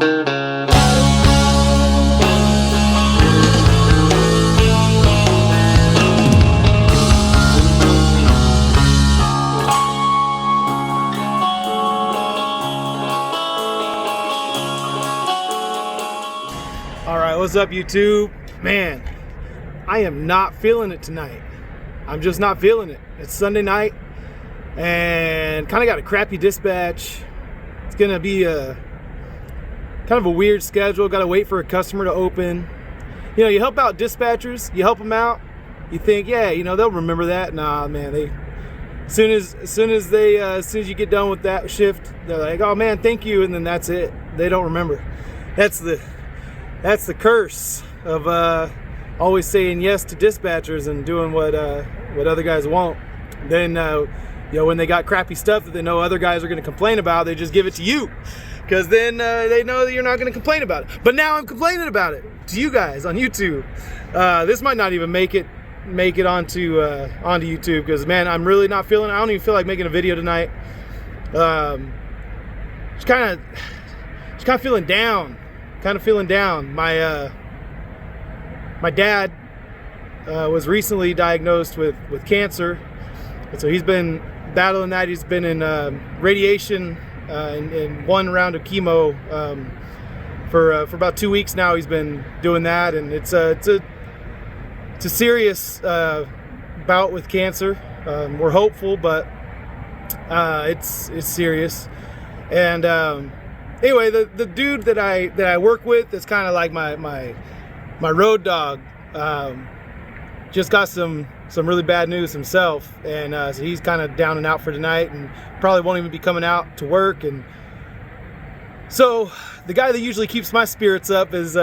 What's up, YouTube? Man, I am not feeling it tonight. I'm just not feeling it. It's Sunday night and kind of got a crappy dispatch. It's gonna be a kind of a weird schedule. Got to wait for a customer to open. You know, you help out dispatchers, you help them out. You think, yeah, you know, they'll remember that. Nah, man, they as soon as you get done with that shift, they're like, oh man, thank you, and then that's it. They don't remember. That's the curse of always saying yes to dispatchers and doing what other guys won't. Then you know, when they got crappy stuff that they know other guys are going to complain about, they just give it to you, because then they know that you're not going to complain about it. But now I'm complaining about it to you guys on YouTube. This might not even make it onto YouTube, because man, I'm really not feeling it. I don't even feel like making a video tonight. Just kind of feeling down. My dad was recently diagnosed with cancer, and so he's been battling that. He's been in radiation in one round of chemo for about 2 weeks now. He's been doing that, and it's a serious bout with cancer. We're hopeful, but it's serious. And anyway, the dude that I work with is kind of like my road dog. Just got some really bad news himself, and so he's kind of down and out for tonight, and probably won't even be coming out to work. And so the guy that usually keeps my spirits up is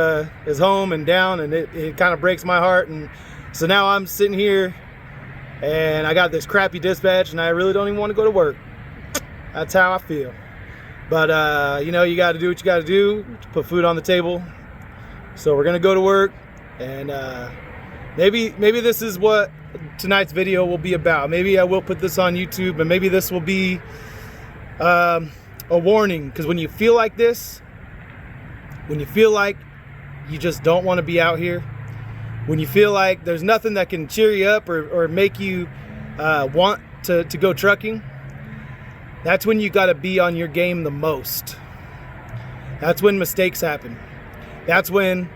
home and down, and it kind of breaks my heart. And so now I'm sitting here, and I got this crappy dispatch, and I really don't even want to go to work. That's how I feel. But you know, you got to do what you got to do to put food on the table. So we're gonna go to work, and maybe this is what tonight's video will be about. Maybe I will put this on YouTube, and maybe this will be a warning. Because when you feel like this, when you feel like you just don't want to be out here, when you feel like there's nothing that can cheer you up or make you want to go trucking, that's when you got to be on your game the most. That's when mistakes happen. That's when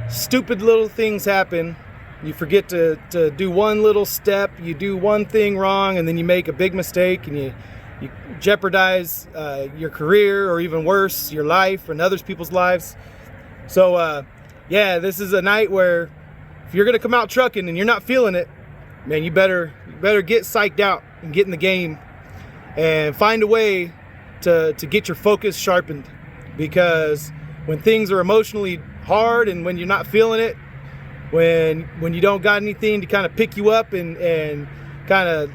stupid little things happen. You forget to do one little step, you do one thing wrong, and then you make a big mistake, and you jeopardize your career, or even worse, your life and other people's lives. So yeah, this is a night where if you're gonna come out trucking and you're not feeling it, man, you better get psyched out and get in the game and find a way to get your focus sharpened. Because when things are emotionally hard, and when you're not feeling it, when you don't got anything to kind of pick you up and kind of,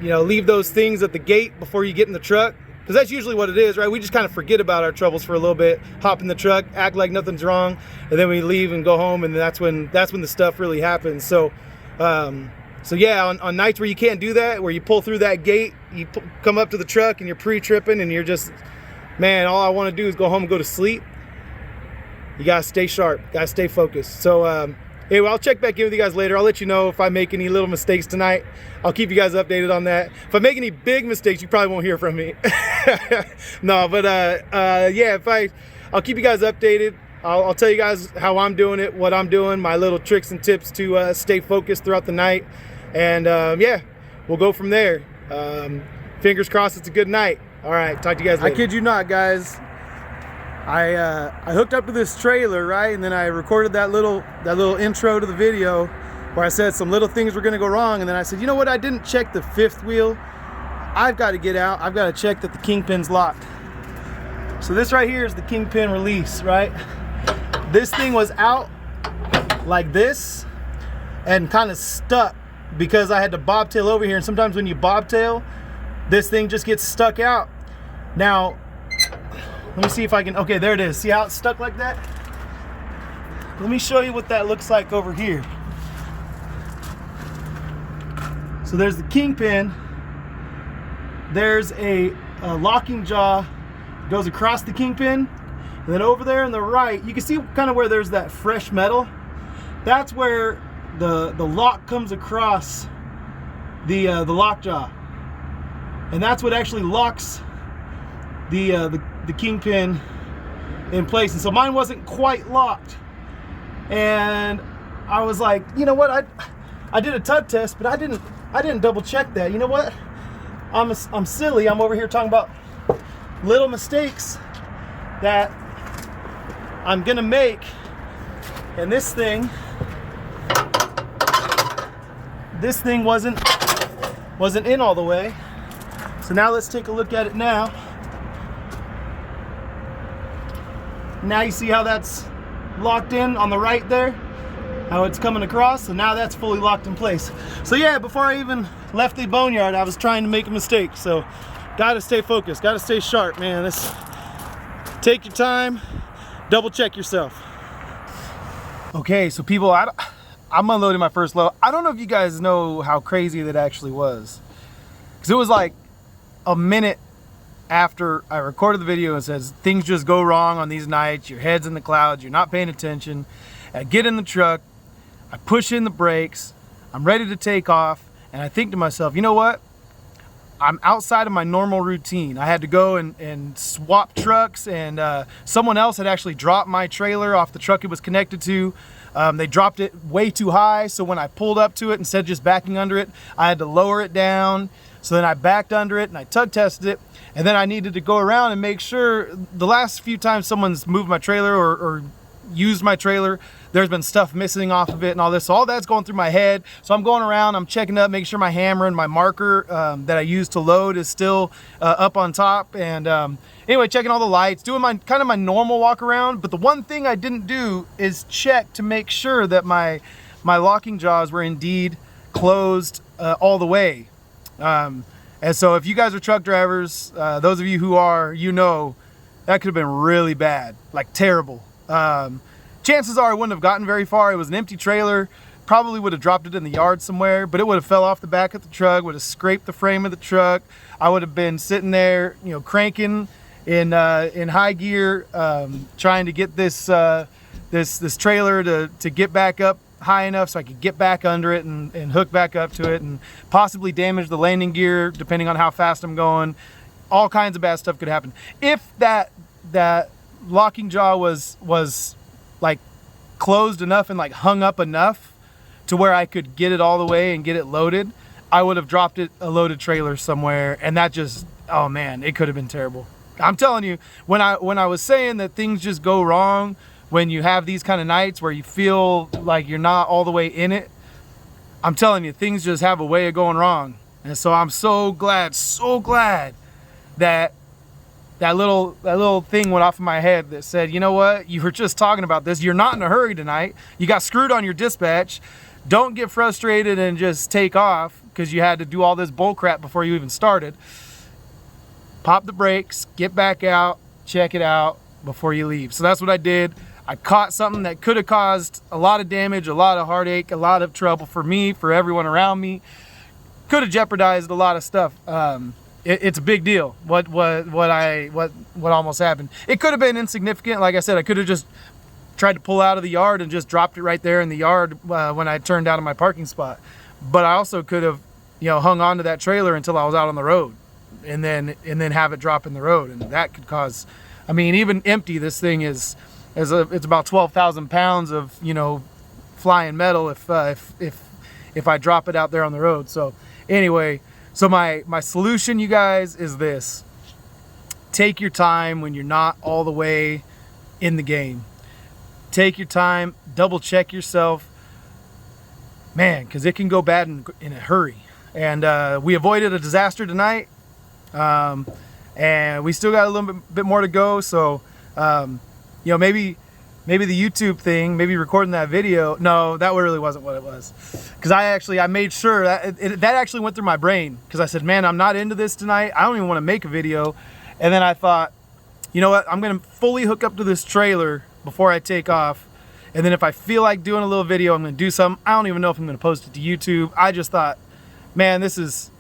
you know, leave those things at the gate before you get in the truck, because that's usually what it is, right? We just kind of forget about our troubles for a little bit, hop in the truck, act like nothing's wrong, and then we leave and go home, and that's when the stuff really happens. So so yeah, on nights where you can't do that, where you pull through that gate, you come up to the truck and you're pre-tripping, and you're just, man, all I want to do is go home and go to sleep. You gotta stay sharp, gotta stay focused. So anyway, I'll check back in with you guys later. I'll let you know if I make any little mistakes tonight. I'll keep you guys updated on that. If I make any big mistakes, you probably won't hear from me. No, but yeah, I'll keep you guys updated. I'll tell you guys how I'm doing it, what I'm doing, my little tricks and tips to stay focused throughout the night. And yeah, we'll go from there. Fingers crossed it's a good night. All right, talk to you guys later. I kid you not, guys. I hooked up to this trailer, right? And then I recorded that little intro to the video where I said some little things were gonna go wrong. And then I said, you know what? I didn't check the fifth wheel. I've got to get out. I've got to check that the kingpin's locked. So this right here is the kingpin release, right? This thing was out like this and kind of stuck because I had to bobtail over here. And sometimes when you bobtail, this thing just gets stuck out. Now, let me see if I can, okay, there it is. See how it's stuck like that? Let me show you what that looks like over here. So there's the kingpin. There's a locking jaw goes across the kingpin, And then over there on the right, you can see kind of where there's that fresh metal. That's where the lock comes across the lockjaw, and that's what actually locks the kingpin in place. And so mine wasn't quite locked, and I was like, you know what, I did a tug test, but I didn't double check that. You know what, I'm silly. I'm over here talking about little mistakes that I'm gonna make, and this thing wasn't in all the way. So now let's take a look at it now. Now you see how that's locked in on the right there, how it's coming across. So now that's fully locked in place. So yeah, before I even left the boneyard, I was trying to make a mistake. So gotta stay focused, gotta stay sharp, man. Take your time, double check yourself. Okay, so people, I'm unloading my first load. I don't know if you guys know how crazy that actually was, because it was like a minute after I recorded the video and says things just go wrong on these nights, your head's in the clouds, you're not paying attention. I get in the truck, I push in the brakes, I'm ready to take off, and I think to myself, you know what, I'm outside of my normal routine. I had to go and swap trucks, and someone else had actually dropped my trailer off the truck it was connected to. They dropped it way too high, so when I pulled up to it, instead of just backing under it, I had to lower it down. So then I backed under it and I tug tested it, and then I needed to go around and make sure. The last few times someone's moved my trailer or used my trailer, there's been stuff missing off of it and all this. So all that's going through my head. So I'm going around, I'm checking up, making sure my hammer and my marker that I used to load is still up on top. And anyway, checking all the lights, doing my kind of my normal walk around. But the one thing I didn't do is check to make sure that my locking jaws were indeed closed all the way. And so if you guys are truck drivers, those of you who are, you know, that could have been really bad, like terrible. Chances are I wouldn't have gotten very far. It was an empty trailer, probably would have dropped it in the yard somewhere, but it would have fell off the back of the truck, would have scraped the frame of the truck. I would have been sitting there, you know, cranking in high gear, trying to get this trailer to get back up high enough so I could get back under it and hook back up to it, and possibly damage the landing gear depending on how fast I'm going. All kinds of bad stuff could happen. If that locking jaw was like closed enough and like hung up enough to where I could get it all the way and get it loaded, I would have dropped a loaded trailer somewhere, and that just, oh man, it could have been terrible. I'm telling you, when I was saying that things just go wrong when you have these kind of nights where you feel like you're not all the way in it, I'm telling you, things just have a way of going wrong. And so I'm so glad that little thing went off in my head that said, you know what, you were just talking about this, you're not in a hurry tonight, you got screwed on your dispatch, don't get frustrated and just take off because you had to do all this bull crap before you even started. Pop the brakes, get back out, check it out before you leave. So that's what I did. I caught something that could have caused a lot of damage, a lot of heartache, a lot of trouble for me, for everyone around me. Could have jeopardized a lot of stuff. It's a big deal. What almost happened. It could have been insignificant. Like I said, I could have just tried to pull out of the yard and just dropped it right there in the yard when I turned out of my parking spot. But I also could have, you know, hung on to that trailer until I was out on the road, and then have it drop in the road, and that could cause. I mean, even empty, this thing it's about 12,000 pounds of, you know, flying metal if I drop it out there on the road. So anyway, so my solution, you guys, is this: take your time when you're not all the way in the game. Take your time, double check yourself, man, because it can go bad in a hurry. And we avoided a disaster tonight, and we still got a little bit more to go. So you know, maybe the YouTube thing, maybe recording that video. No, that really wasn't what it was. Because I made sure that actually went through my brain. Because I said, man, I'm not into this tonight. I don't even want to make a video. And then I thought, you know what? I'm going to fully hook up to this trailer before I take off. And then if I feel like doing a little video, I'm going to do something. I don't even know if I'm going to post it to YouTube. I just thought, man, this.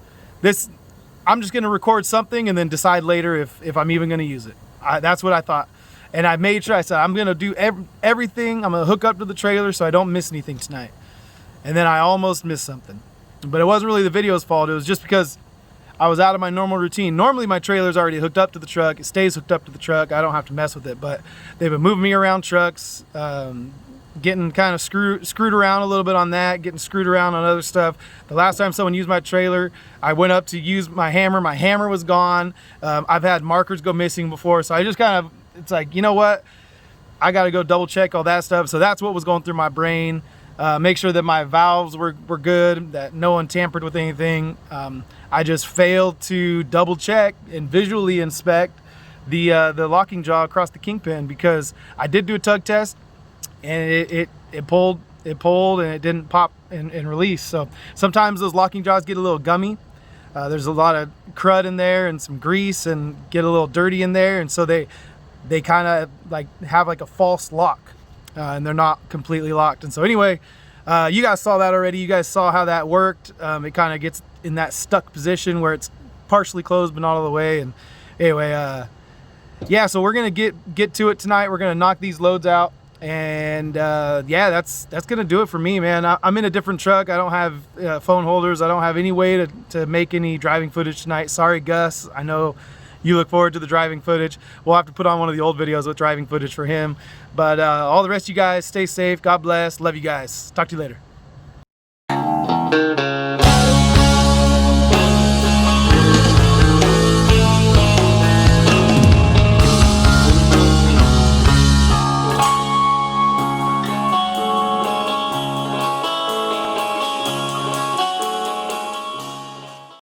I'm just going to record something and then decide later if I'm even going to use it. That's what I thought. And I made sure, I said, I'm gonna do everything. I'm gonna hook up to the trailer so I don't miss anything tonight. And then I almost missed something. But it wasn't really the video's fault. It was just because I was out of my normal routine. Normally my trailer's already hooked up to the truck. It stays hooked up to the truck. I don't have to mess with it. But they've been moving me around trucks, getting kind of screwed around a little bit on that, getting screwed around on other stuff. The last time someone used my trailer, I went up to use my hammer. My hammer was gone. I've had markers go missing before. So I just kind of, it's like, you know what? I got to go double check all that stuff. So that's what was going through my brain. Make sure that my valves were good, that no one tampered with anything. I just failed to double check and visually inspect the locking jaw across the kingpin, because I did do a tug test and it pulled and it didn't pop and release. So sometimes those locking jaws get a little gummy. There's a lot of crud in there and some grease and get a little dirty in there, and so they kind of like have like a false lock, and they're not completely locked. And so anyway, you guys saw that already. You guys saw how that worked. It kind of gets in that stuck position where it's partially closed but not all the way. And anyway, yeah, so we're gonna get to it tonight. We're gonna knock these loads out, and yeah, that's gonna do it for me, man. I'm in a different truck. I don't have phone holders. I don't have any way to make any driving footage tonight. Sorry, Gus. I know you look forward to the driving footage. We'll have to put on one of the old videos with driving footage for him. But all the rest of you guys, stay safe. God bless. Love you guys. Talk to you later.